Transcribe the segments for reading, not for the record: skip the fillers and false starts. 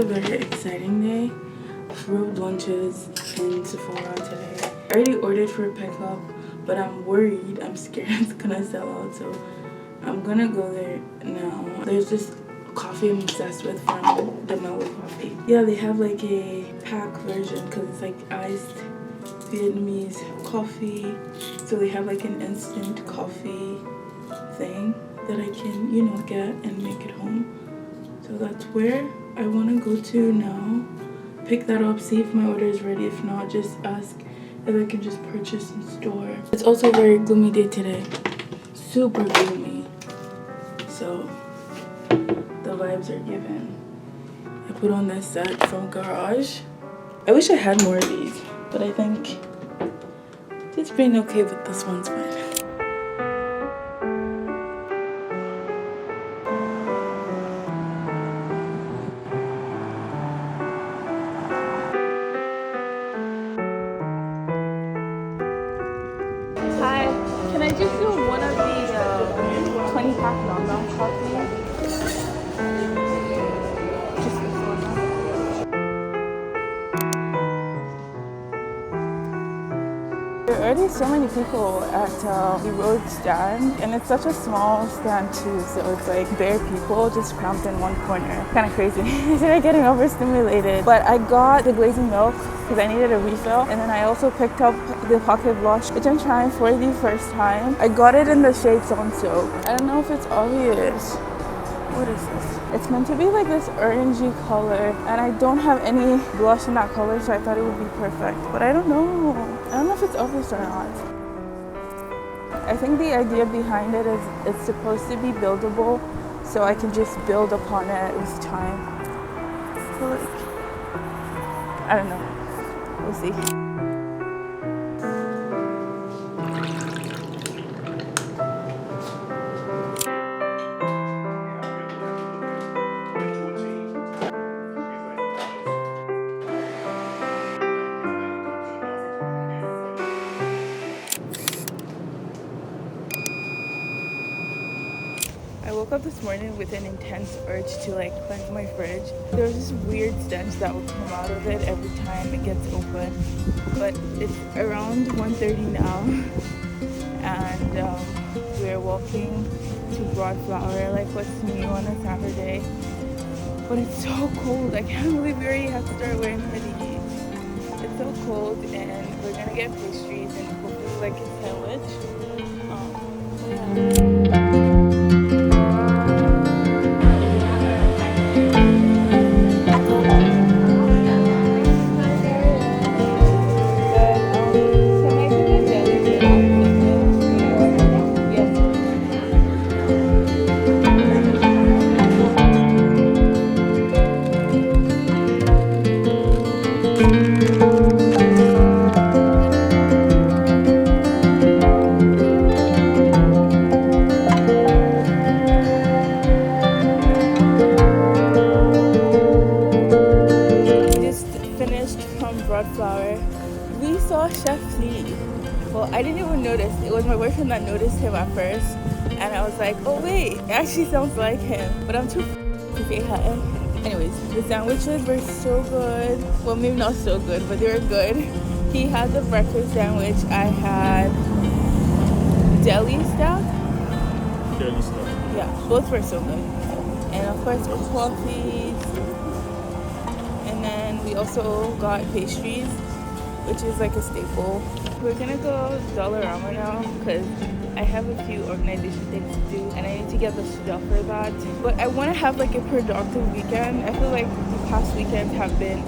a very exciting day. Rhode lunches in Sephora today. I already ordered for pickup, but I'm worried. I'm scared it's gonna sell out, so I'm gonna go there now. There's this coffee I'm obsessed with from the Mellow Coffee. Yeah, they have like a pack version because it's like iced Vietnamese coffee. So they have like an instant coffee thing that I can, you know, get and make it home. So that's where I want to go to now. Pick that up, see if my order is ready. If not, just ask if I can just purchase in store. It's also a very gloomy day today. Super gloomy. So the vibes are given. I put on this set from Garage. I wish I had more of these, but I think just being okay with this one's fine. Hi, can I just do one of the 20 pack non coffee? Just this one. There are already so many people at the road stand, and it's such a small stand too, so it's like bare people just cramped in one corner. Kind of crazy. I started getting overstimulated, but I got the glazing milk because I needed a refill, and then I also picked up the pocket blush, which I'm trying for the first time. I got it in the shade Sun Soap. I don't know if it's obvious. What is this? It's meant to be like this orangey color, and I don't have any blush in that color, so I thought it would be perfect. But I don't know. I don't know if it's obvious or not. I think the idea behind it is it's supposed to be buildable, so I can just build upon it with time. So like, I don't know. We'll see. I woke up this morning with an intense urge to like cleanse my fridge. There was this weird stench that would come out of it every time it gets open. But it's around 1:30 now, and we're walking to Broadflower, like what's new on a Saturday. But it's so cold. I can't believe we already have to start wearing hoodies. It's so cold, and we're gonna get pastries and hopefully like a sandwich. Yeah. We saw Chef Lee. Well, I didn't even notice. It was my boyfriend that noticed him at first, and I was like, oh wait, it actually sounds like him, but I'm too to say hi. Anyways, the sandwiches were so good. Well, maybe not so good, but they were good. He had the breakfast sandwich. I had deli stuff. Yeah, both were so good. And of course, coffees. And then we also got pastries, which is like a staple. We're gonna go Dollarama now because I have a few organization things to do and I need to get the stuff for that. But I want to have like a productive weekend. I feel like the past weekends have been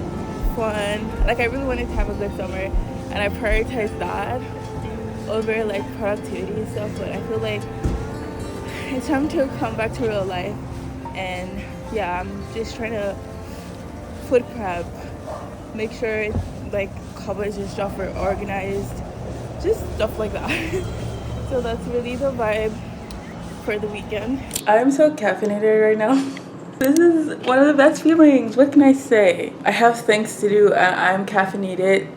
fun. Like I really wanted to have a good summer, and I prioritized that over like productivity and stuff. But I feel like it's time to come back to real life, and yeah, I'm just trying to food prep, make sure like cupboards and stuff are organized, just stuff like that. So that's really the vibe for the weekend. I'm so caffeinated right now. This is one of the best feelings. What can I say? I have things to do and I'm caffeinated.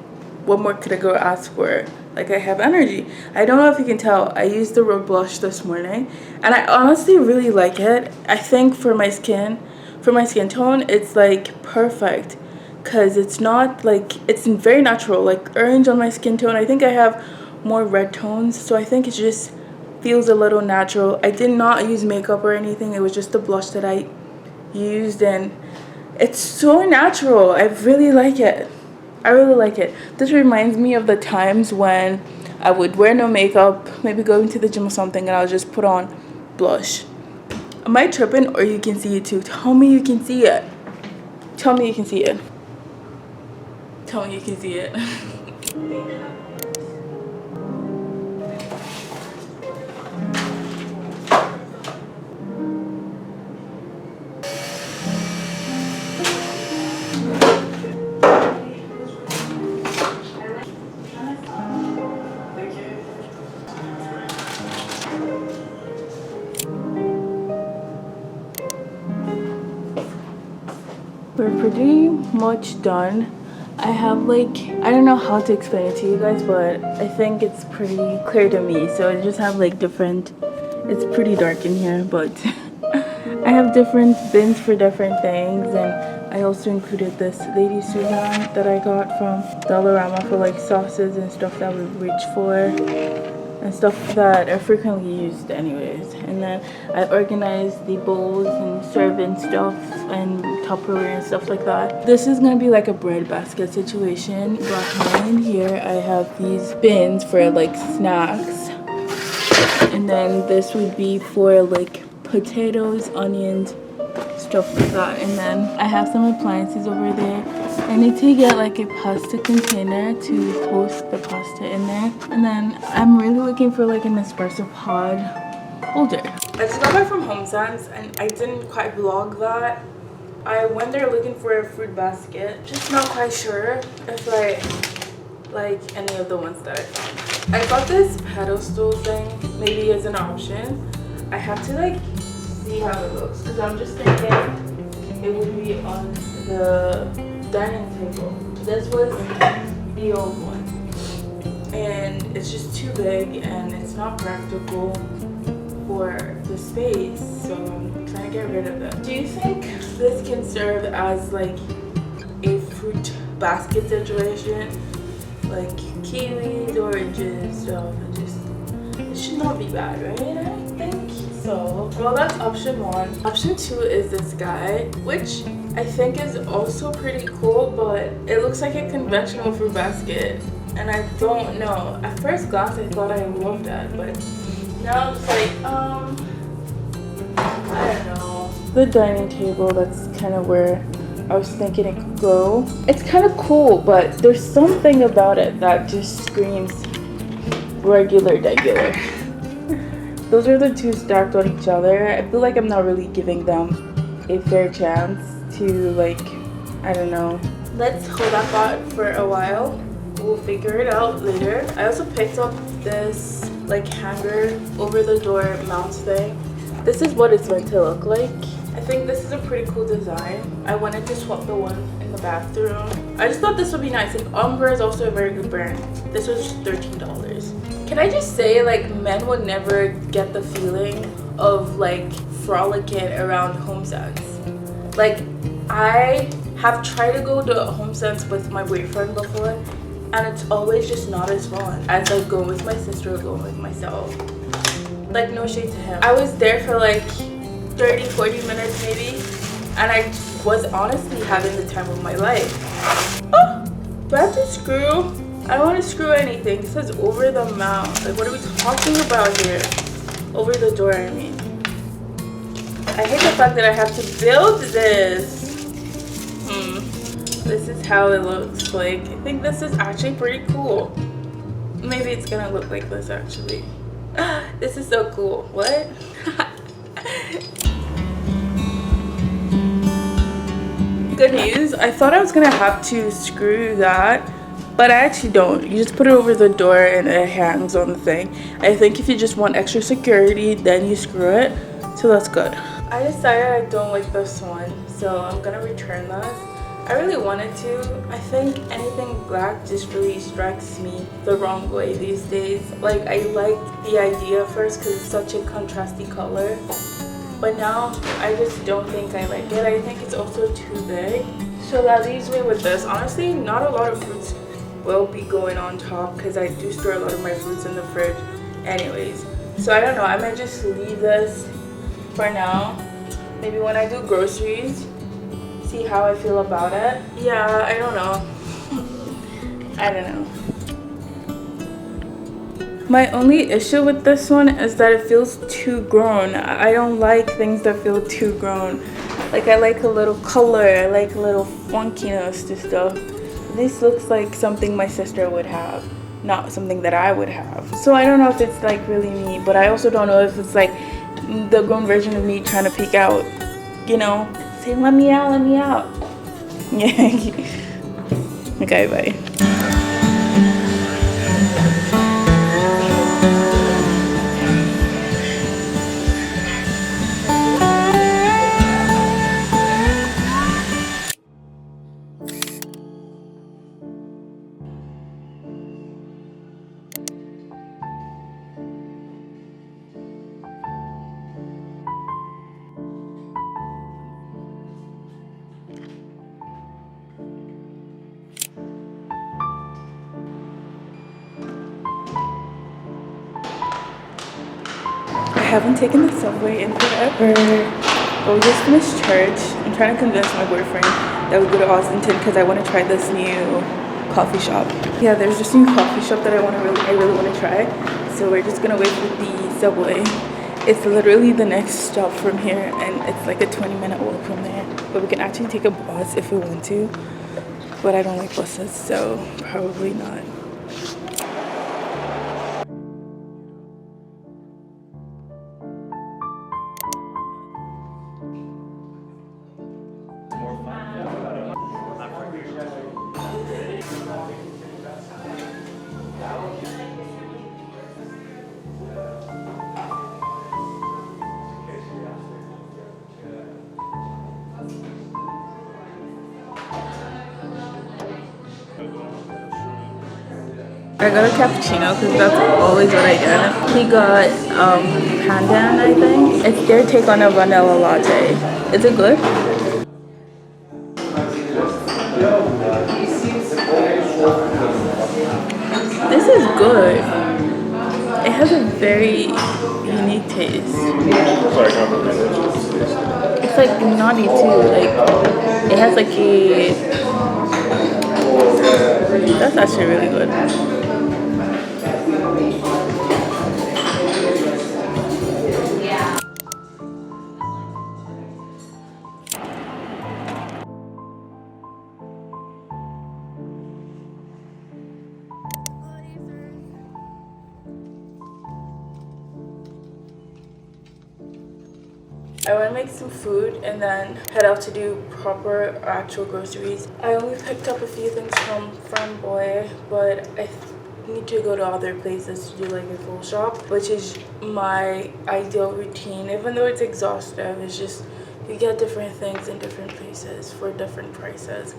What more could a girl ask for? Like, I have energy. I don't know if you can tell, I used the Rhode blush this morning and I honestly really like it. I think for my skin, for my skin tone, it's like perfect because it's not like, it's very natural, like orange on my skin tone. I think I have more red tones, so I think it just feels a little natural. I did not use makeup or anything. It was just the blush that I used, and it's so natural. I really like it. I really like it. This reminds me of the times when I would wear no makeup, maybe going to the gym or something, and I'll just put on blush. Am I tripping, or you can see it too? Tell me you can see it. Tell me you can see it. Tell me you can see it. We're pretty much done. I have like, I don't know how to explain it to you guys, but I think it's pretty clear to me. So I just have like different, it's pretty dark in here, but I have different bins for different things. And I also included this Lady Susan that I got from Dollarama for like sauces and stuff that we reach for, and stuff that are frequently used anyways. And then I organized the bowls and serving stuff and Tupperware and stuff like that. This is gonna be like a bread basket situation. Behind here I have these bins for like snacks, and then this would be for like potatoes, onions, stuff like that. And then I have some appliances over there. I need to get like a pasta container to post the pasta in there. And then I'm really looking for like an espresso pod holder. I just got back from homesense and I didn't quite vlog that. I went there looking for a fruit basket. Just not quite sure if I like any of the ones that I found. I got this pedestal thing maybe as an option. I have to like see how it looks because I'm just thinking it would be on the dining table. This was the old one, and it's just too big and it's not practical for the space, so I'm trying to get rid of it. Do you think this can serve as like a fruit basket situation, like kiwis, oranges, stuff? It should not be bad, right? I think so. Well, that's option one. Option two is this guy, which I think is also pretty cool, but it looks like a conventional fruit basket, and I don't know. At first glance, I thought I loved that, but now it's like, I don't know. The dining table, that's kind of where I was thinking it could go. It's kind of cool, but there's something about it that just screams regular. Those are the two stacked on each other. I feel like I'm not really giving them a fair chance to, like, I don't know. Let's hold that thought for a while. We'll figure it out later. I also picked up this like hanger over the door mount thing. This is what it's meant to look like. I think this is a pretty cool design. I wanted to swap the one in the bathroom. I just thought this would be nice, and Umber is also a very good brand. This was $13. Can I just say, like, men would never get the feeling of like frolicking around homesense. Like, I have tried to go to homesense with my boyfriend before, and it's always just not as fun as like going with my sister or going with myself. Like, no shade to him. I was there for like 30-40 minutes maybe, and I was honestly having the time of my life. Oh, do I have to screw? I don't want to screw anything. It says over the mount. Like, what are we talking about here? Over the door, I mean. I hate the fact that I have to build this. This is how it looks like. I think this is actually pretty cool. Maybe it's gonna look like this actually. This is so cool. What? Good news. I thought I was gonna have to screw that, but I actually don't. You just put it over the door and it hangs on the thing. I think if you just want extra security, then you screw it. So that's good. I decided I don't like this one, so I'm gonna return this. I really wanted to. I think anything black just really strikes me the wrong way these days. Like, I liked the idea first because it's such a contrasty color, but now I just don't think I like it. I think it's also too big. So that leaves me with this. Honestly, not a lot of fruits will be going on top because I do store a lot of my fruits in the fridge anyways. So I don't know, I might just leave this for now. Maybe when I do groceries, see how I feel about it. Yeah, I don't know. I don't know. My only issue with this one is that it feels too grown. I don't like things that feel too grown. Like, I like a little color, I like a little funkiness to stuff. This looks like something my sister would have, not something that I would have. So I don't know if it's like really me, but I also don't know if it's like the grown version of me trying to peek out, you know, say let me out, let me out. Yeah. Okay, bye. I haven't taken the subway in forever. But we just finished church. I'm trying to convince my boyfriend that we go to Austinton because I want to try this new coffee shop. Yeah, there's this new coffee shop that I really want to try. So we're just gonna wait for the subway. It's literally the next stop from here, and it's like a 20-minute walk from there. But we can actually take a bus if we want to. But I don't like buses, so probably not. I got a cappuccino because that's always what I get. He got pandan, I think. It's their take on a vanilla latte. Is it good? This is good. It has a very unique taste. It's like nutty too. Like it has like a. That's actually really good. I want to make some food and then head out to do proper actual groceries. I only picked up a few things from Friend Boy, but I need to go to other places to do like a full shop, which is my ideal routine. Even though it's exhaustive, it's just you get different things in different places for different prices.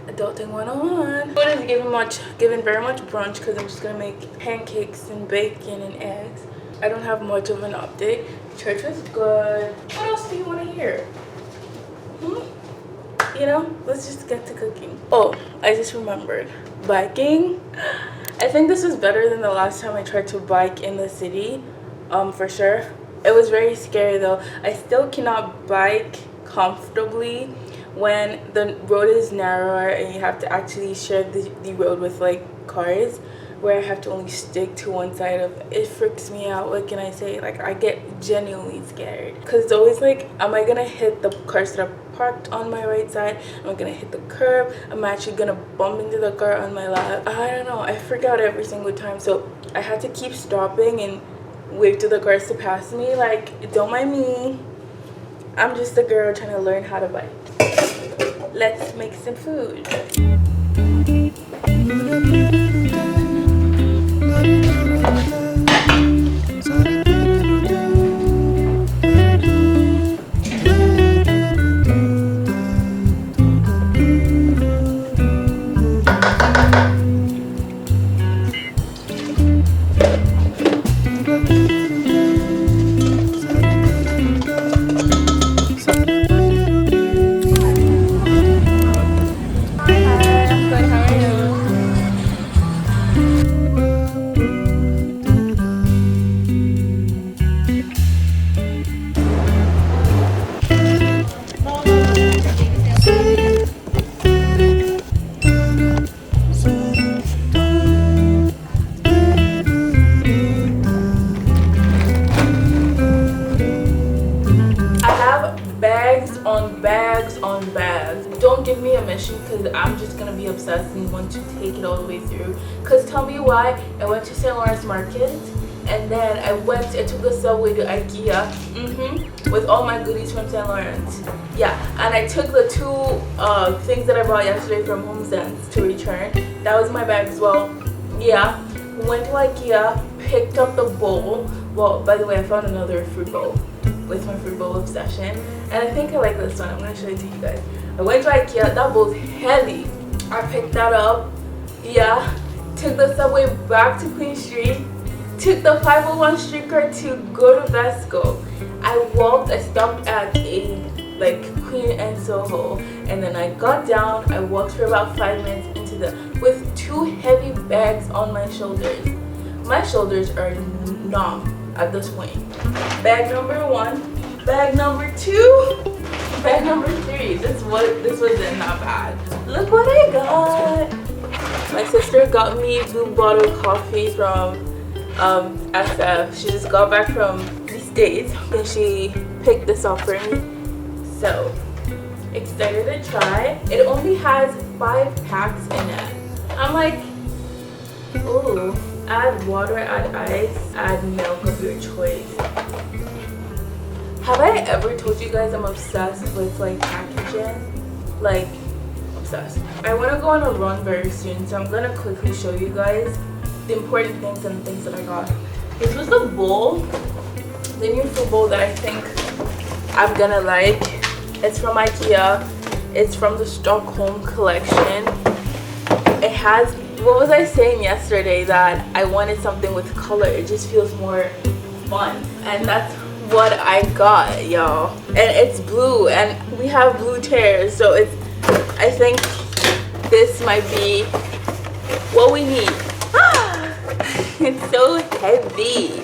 Adulting 101. Food is given very much brunch because I'm just gonna make pancakes and bacon and eggs. I don't have much of an update. Church was good. What else do you want to hear? You know, let's just get to cooking. Oh, I just remembered. Biking. I think this was better than the last time I tried to bike in the city. For sure. It was very scary though. I still cannot bike comfortably when the road is narrower and you have to actually share the road with like cars, where I have to only stick to one side of it. Freaks me out. What can I say? Like, I get genuinely scared because it's always like, am I gonna hit the cars that are parked on my right side? Am I gonna hit the curb? Am I actually gonna bump into the car on my left? I don't know. I freak out every single time, so I had to keep stopping and wait till the cars to pass me. Like, don't mind me, I'm just a girl trying to learn how to bike. Let's make some food. bags on bags. Don't give me a mission because I'm just gonna be obsessed and want to take it all the way through. Because tell me why. I went to St. Lawrence Market and then I took the subway to ikea with all my goodies from St. Lawrence. Yeah, and I took the two things that I bought yesterday from Homesense to return. That was my bag as well. Yeah, went to ikea, picked up the bowl. Well, by the way, I found another fruit bowl with my fruit bowl obsession, and I think I like this one. I'm gonna show it to you guys. I went to ikea. That bowl's heavy. I picked that up. Yeah, took the subway back to Queen Street, took the 501 streetcar to go to Vesco. I stopped at a Queen and Soho, and then I got down. I walked for about 5 minutes with two heavy bags on my shoulders. My shoulders are numb at this point. Bag number 1, bag number 2, bag number 3. This wasn't that bad. Look what I got. My sister got me blue bottle coffee from SF. She just got back from the States and she picked this up for me. So excited to try. It only has 5 packs in it. I'm like, ooh, add water, add ice, add milk of your choice. Have I ever told you guys I'm obsessed with packaging? Obsessed. I want to go on a run very soon, so I'm gonna quickly show you guys the important things and the things that I got. This was the bowl, the new food bowl that I think I'm gonna like. It's from ikea. It's from the Stockholm collection. It has, what was I saying yesterday, that I wanted something with color. It just feels more fun, and that's what I got, y'all. And it's blue, and we have blue chairs, so I think this might be what we need. It's so heavy.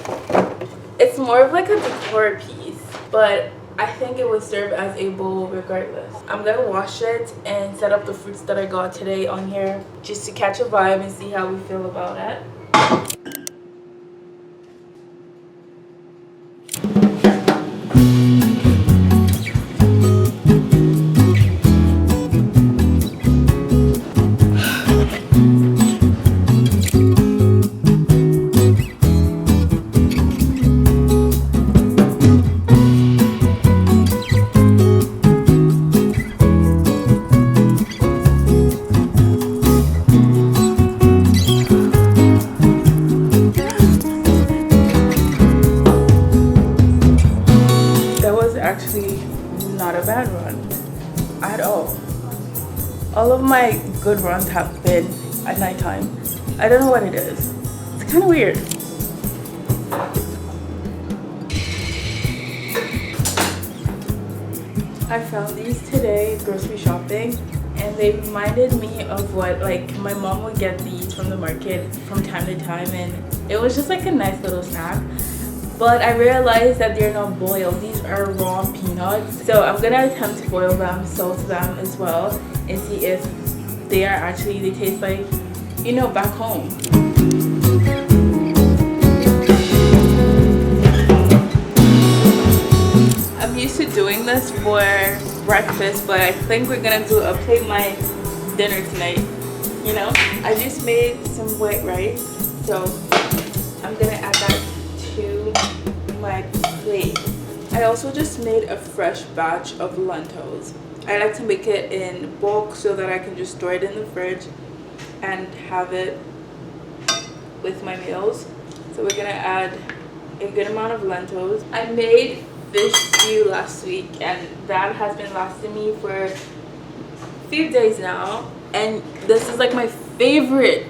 It's more of like a decor piece, but I think it would serve as a bowl regardless. I'm gonna wash it and set up the fruits that I got today on here just to catch a vibe and see how we feel about it. Actually not a bad run at all. All of my good runs have been at nighttime. I don't know what it is. It's kind of weird. I found these today grocery shopping, and they reminded me of what my mom would get these from the market from time to time, and it was just a nice little snack. But I realized that they're not boiled. These are raw peanuts. So I'm gonna attempt to boil them, salt them as well, and see if they taste like, back home. I'm used to doing this for breakfast, but I think we're gonna plate my dinner tonight. I just made some white rice, so I'm gonna add that to my plate. I also just made a fresh batch of lentils. I like to make it in bulk so that I can just store it in the fridge and have it with my meals. So we're gonna add a good amount of lentils. I made fish stew last week, and that has been lasting me for a few days now, and this is my favorite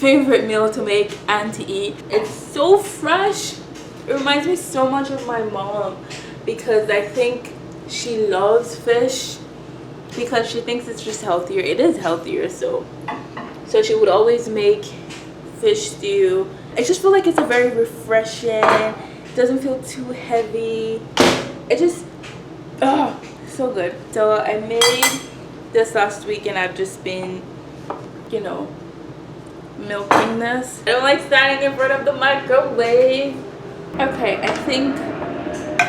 meal to make and to eat. It's so fresh. It reminds me so much of my mom, because I think she loves fish because she thinks it's just healthier. It is healthier, so she would always make fish stew. I just feel like it's a very refreshing. It doesn't feel too heavy. It just so good. So I made this last week, and I've just been milking this. I don't like standing in front of the microwave. Okay, I think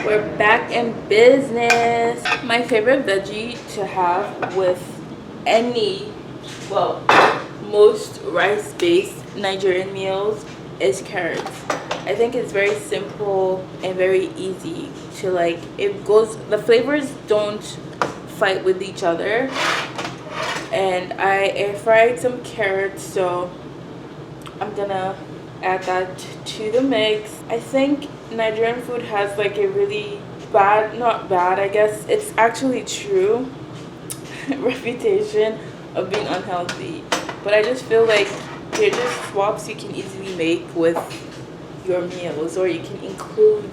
We're back in business. My favorite veggie to have with any, well, most rice-based Nigerian meals is carrots. I think it's very simple and very easy to like. It goes, the flavors don't fight with each other. And I air fried some carrots, so I'm gonna add that to the mix. I think Nigerian food has like a really bad, not bad, I guess it's actually true reputation of being unhealthy. But I just feel like they're just swaps you can easily make with your meals, or you can include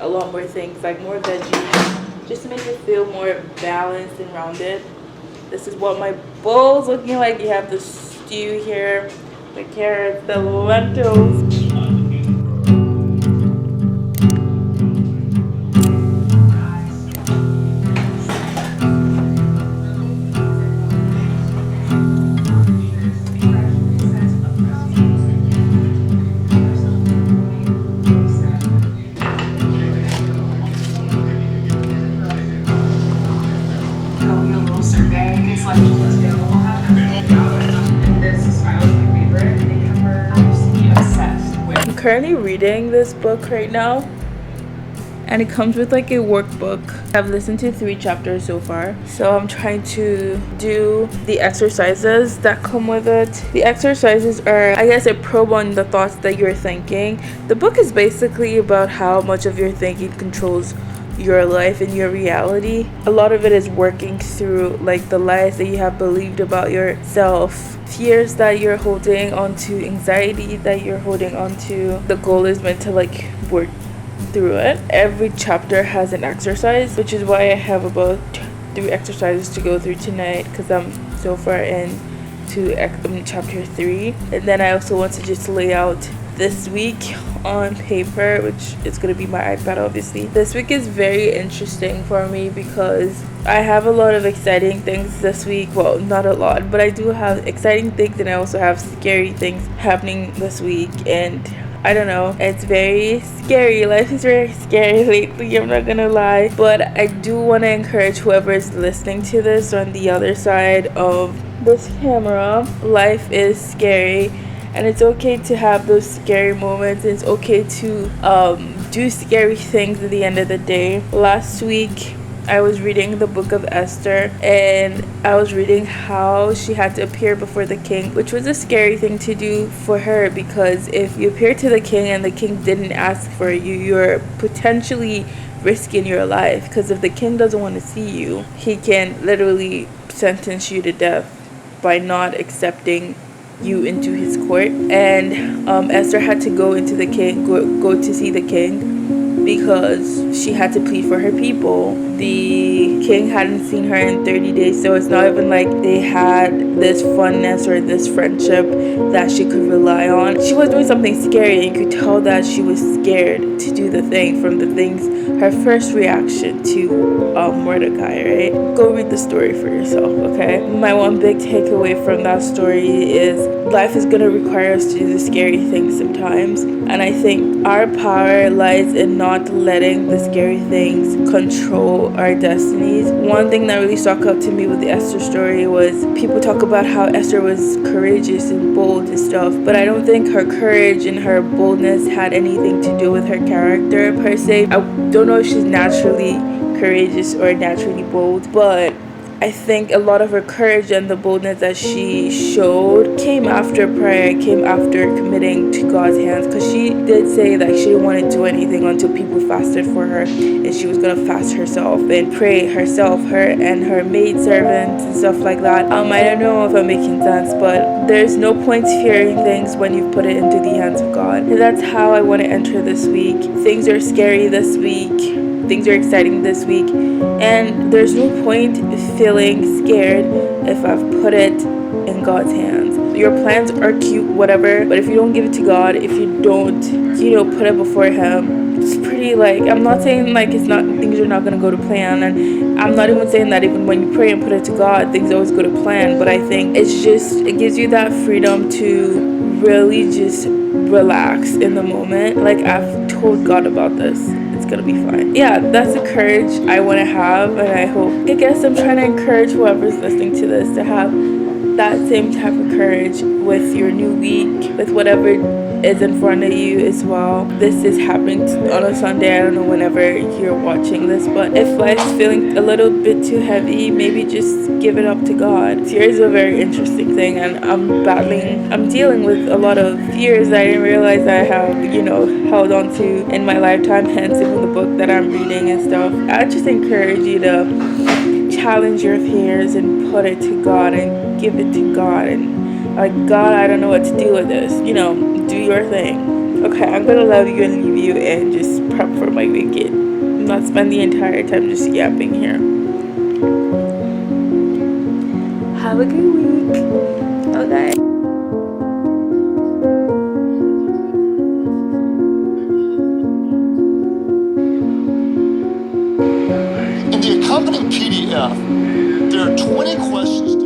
a lot more things like more veggies just to make it feel more balanced and rounded. This is what my bowl's looking like. You have the stew here, the carrots, the lentils. I'm currently reading this book right now, and it comes with like a workbook. I've listened to 3 chapters so far, so I'm trying to do the exercises that come with it. The exercises are, I guess, a probe on the thoughts that you're thinking. The book is basically about how much of your thinking controls your life and your reality. A lot of it is working through like the lies that you have believed about yourself, fears that you're holding onto, anxiety that you're holding onto. The goal is meant to like work through it. Every chapter has an exercise, which is why I have about 3 exercises to go through tonight, because I'm so far in to chapter 3. And then I also want to just lay out this week on paper, which is going to be my iPad obviously. This week is very interesting for me because I have a lot of exciting things this week. Well, not a lot, but I do have exciting things, and I also have scary things happening this week. And I don't know, it's very scary. Life is very scary lately, I'm not gonna lie. But I do want to encourage whoever is listening to this on the other side of this camera. Life is scary, and it's okay to have those scary moments. It's okay to do scary things at the end of the day. Last week I was reading the book of Esther, and I was reading how she had to appear before the king, which was a scary thing to do for her, because if you appear to the king and the king didn't ask for you, you're potentially risking your life, because if the king doesn't want to see you, he can literally sentence you to death by not accepting you into his court. And Esther had to go into the king, go to see the king, because she had to plead for her people. The king hadn't seen her in 30 days, so it's not even like they had this funness or this friendship that she could rely on. She was doing something scary, and you could tell that she was scared to do the thing from the things, her first reaction to Mordecai, right? Go read the story for yourself, okay? My one big takeaway from that story is life is going to require us to do the scary things sometimes, and I think our power lies in not letting the scary things control our destinies. One thing that really stuck out to me with the Esther story was people talk about how Esther was courageous and bold and stuff, but I don't think her courage and her boldness had anything to do with her character per se. I don't know if she's naturally courageous or naturally bold, but I think a lot of her courage and the boldness that she showed came after prayer, came after committing to God's hands, because she did say that she didn't want to do anything until people fasted for her, and she was going to fast herself and pray herself, her and her maid servants and stuff like that. I don't know if I'm making sense, but there's no point fearing things when you've put it into the hands of God. And that's how I want to enter this week. Things are scary this week. Things are exciting this week, and there's no point feeling scared if I've put it in God's hands. Your plans are cute, whatever, but if you don't give it to God, if you don't, put it before Him, it's pretty like, I'm not saying like it's not, things are not going to go to plan, and I'm not even saying that even when you pray and put it to God, things always go to plan, but I think it gives you that freedom to really just relax in the moment. Like, I've told God about this. It's gonna be fine. Yeah, that's the courage I want to have, and I guess I'm trying to encourage whoever's listening to this to have that same type of courage with your new week, with whatever is in front of you as well. This is happening on a Sunday. I don't know whenever you're watching this, but if life's feeling a little bit too heavy, maybe just give it up to God. Fear is a very interesting thing, and I'm dealing with a lot of fears that I didn't realize I have, held on to in my lifetime, hence even the book that I'm reading and stuff. I just encourage you to challenge your fears and put it to God and give it to God, and like, God, I don't know what to do with this, do your thing. Okay, I'm gonna love you and leave you and just prep for my weekend, not spend the entire time just yapping here. Have a good week. Okay. In the accompanying PDF, there are 20 questions.